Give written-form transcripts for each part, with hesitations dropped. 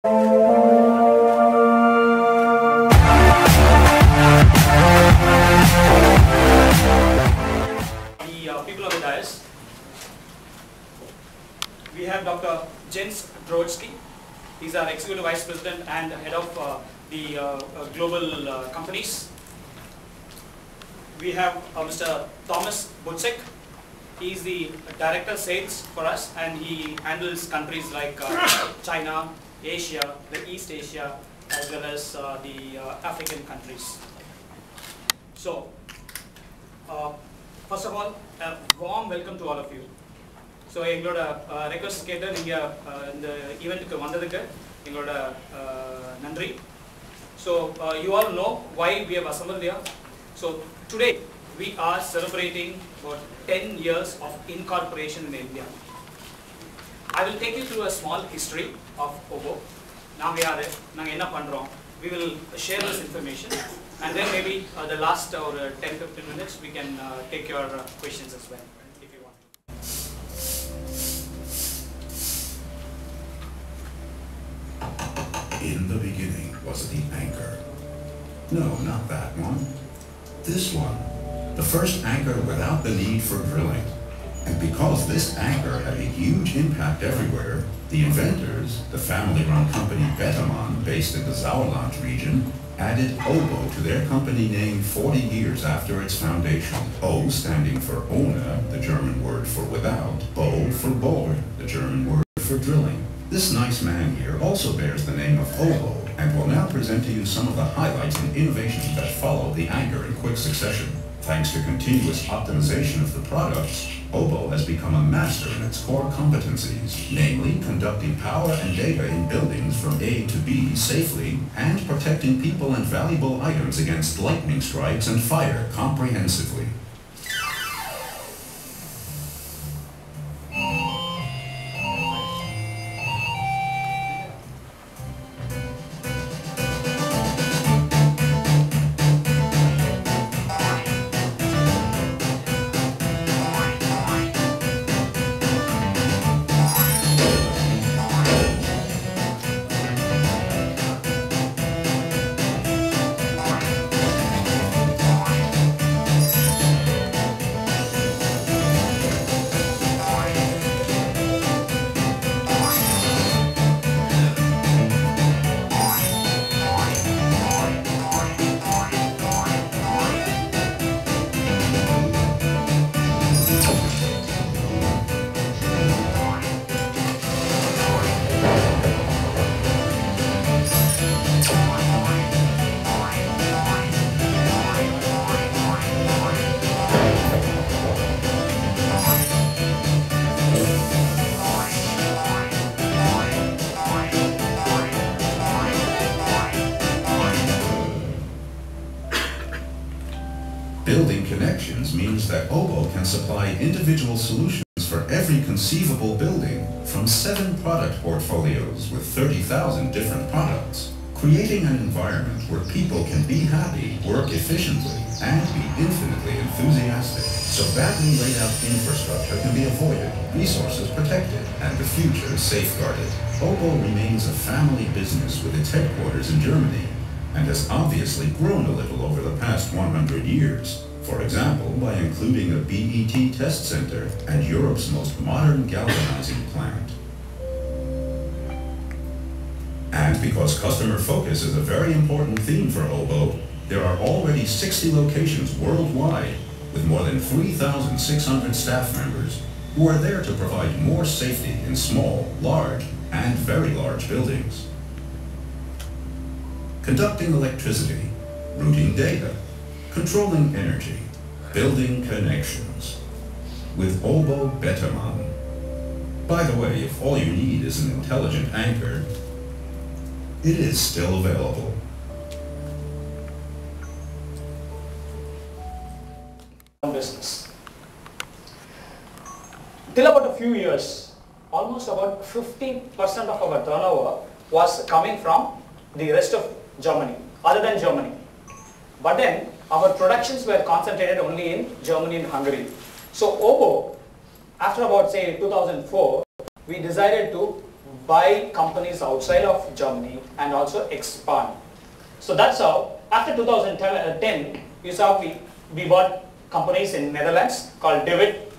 People of the dais, we have Dr. Drowatzky. He's our Executive Vice President and Head of the global companies. We have Mr. Butzek. He's the Director Sales for us, and he handles countries like China, Asia, the East Asia, as well as the African countries. So, first of all, a warm welcome to all of you. So, எங்களோட request கேட்டு நீங்க இந்த ஈவென்ட்க்கு வந்ததுக்கு எங்களோட நன்றி. So, you all know why we have assembled here. So, today we are celebrating about 10 years of incorporation in India. I will take you through a small history of OBO. நாங்க யாரு, நாங்க என்ன பண்றோம். We will share this information, and then maybe the last 10-15 minutes we can take your questions as well, if you want. In the beginning was the anchor. No, not that one. This one. The first anchor without the need for drilling. And because this anchor had a huge impact everywhere, the inventors, the family-run company Bettermann, based in the Sauerland region, added Obo to their company name 40 years after its foundation. O standing for ohne, the German word for without, Bo for bohr, the German word for drilling. This nice man here also bears the name of Obo, and will now present to you some of the highlights and innovations that follow the anchor in quick succession. Thanks to continuous optimization of the products, Obo has become a master in its core competencies, namely conducting power and data in buildings from A to B safely and protecting people and valuable items against lightning strikes and fire comprehensively. Building connections means that Obo can supply individual solutions for every conceivable building from 7 product portfolios with 30,000 different products, creating an environment where people can be happy, work efficiently, and be infinitely enthusiastic. So badly laid out infrastructure can be avoided, resources protected, and the future safeguarded. Obo remains a family business with its headquarters in Germany, and has obviously grown a little over the past 100 years. For example, by including a BET test center and Europe's most modern galvanizing plant. And because customer focus is a very important theme for Obo, there are already 60 locations worldwide with more than 3,600 staff members who are there to provide more safety in small, large, and very large buildings. Conducting electricity, routing data, controlling energy, building connections. With Obo Bettermann. By the way, if all you need is an intelligent anchor, it is still available. Business. Till about a few years, almost about 50% of our turnover was coming from the rest of Germany, other than Germany. But then our productions were concentrated only in Germany and Hungary. So Obo, after about say 2004, we decided to buy companies outside of Germany and also expand. So that's how, after 2010, you saw we bought companies in Netherlands called David.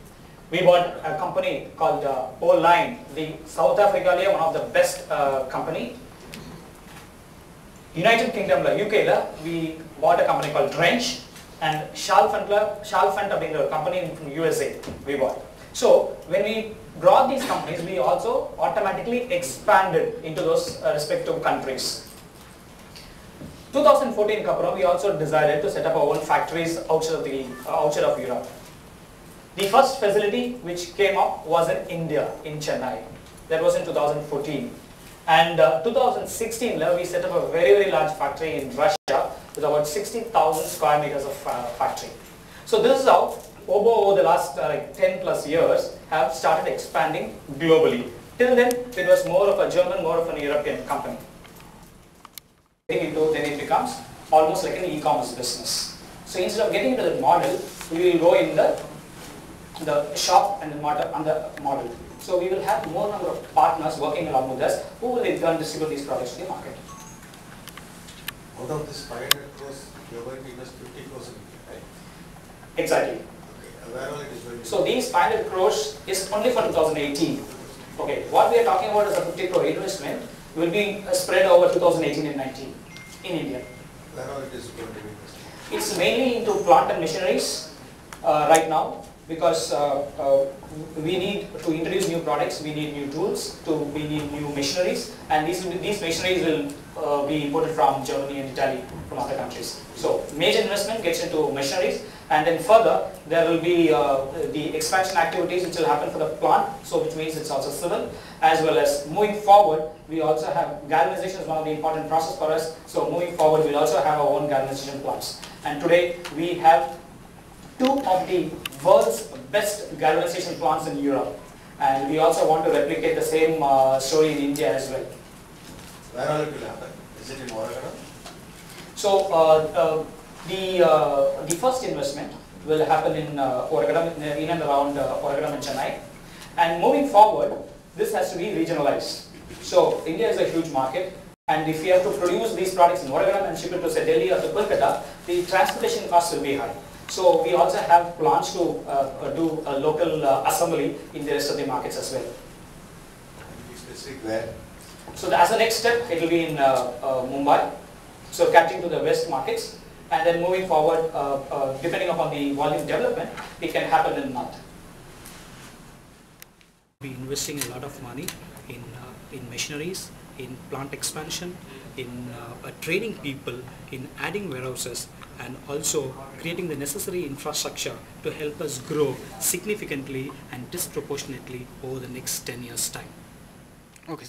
We bought a company called O-Line, the South Africa, one of the best company. United Kingdom, UK, we bought a company called Drench, and Schalfant being a company from USA we bought. So when we brought these companies, we also automatically expanded into those respective countries. 2014 we also decided to set up our own factories outside of Europe. The first facility which came up was in India, in Chennai. That was in 2014. And 2016 we set up a very large factory in Russia with about 60,000 square meters of factory. So this is how Obo over the last 10 plus years have started expanding globally. Till then it was more of a German, more of an European company. Then it becomes almost like an e-commerce business. So instead of getting into the model, we will go in the shop and the model. So we will have more number of partners working along with us who will in turn distribute these products to the market. Out of this 500 crores, you are going to invest 50 crores in it, right? Exactly. Okay. Where all it is going to So these 500 crores is only for 2018. Okay. What we are talking about is a 50 crore investment will be spread over 2018 and 19 in India. Where all it is going to be invested? It's mainly into plant and machineries right now, because we need to introduce new products, we need new tools, we need new machineries, and these machineries will be imported from Germany and Italy, from other countries. So major investment gets into machineries, and then further there will be the expansion activities which will happen for the plant, so which means it's also civil, as well as moving forward we also have galvanization is one of the important process for us. So moving forward we'll also have our own galvanization plants, and today we have two of the world's best galvanization plants in Europe, and we also want to replicate the same story in India as well. Where all it will happen? Is it in Oregon? So the first investment will happen in Oregon, in and around Oregon and Chennai, and moving forward this has to be regionalized. So India is a huge market, and if we have to produce these products in Oregon and ship it to say Delhi or to Kolkata, the transportation costs will be high. So we also have plans to do a local assembly in the rest of the markets as well. Any specific where? So as a next step, it will be in Mumbai, so catering to the west markets, and then moving forward, depending upon the volume development, it can happen in north. Be investing a lot of money in machineries, in plant expansion, in training people, in adding warehouses, and also creating the necessary infrastructure to help us grow significantly and disproportionately over the next 10 years' time. Okay.